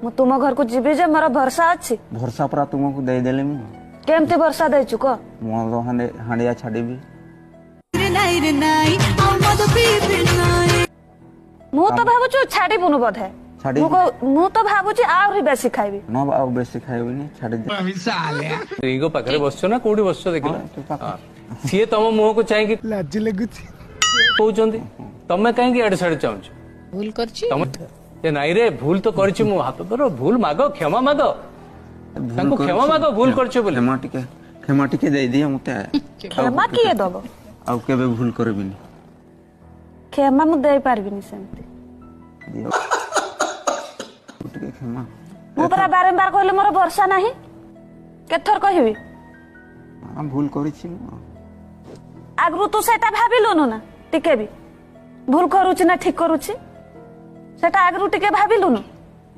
मु तुम घर को जीवी जे मोर भरोसा अच्छी भरोसा पूरा तुमको दे देले मु केमती भरोसा देचु को मोर हांडिया छाड़ीबी मु तो भाबुछु छाड़ी बुनु बोधे छाड़ी मु तो भाबुछि आउरी बेसी खाइबी न आ बेसी खाइबनी छाड़ी दे रिंगो पाखरे बसछो ना कोडी बसछो देखिला सीए तम मुह को चाहि कि लाज लगुछि कहउचंदी तमे काहे कि एड साइड चाहछ भूल करछि तम ए नाइ रे भूल तो करछि मु हाथ धरो भूल मागो क्षमा मागो तांको क्षमा मागो भूल करछो बोले क्षमा टिके दे दिया मते क्षमा किए दबो आ केबे भूल करबिनी क्षमा मु दे पारबिनी सेमती दियो टिके क्षमा मु परा बारंबार कहले मोर भरोसा नाही केथर कहबी आ भूल करिछि मु आगु तू सेटा भाबिलुनु ना टिके भी भूल करूछि ना ठीक करूछि सेटा आगु टिके भाबिलुनु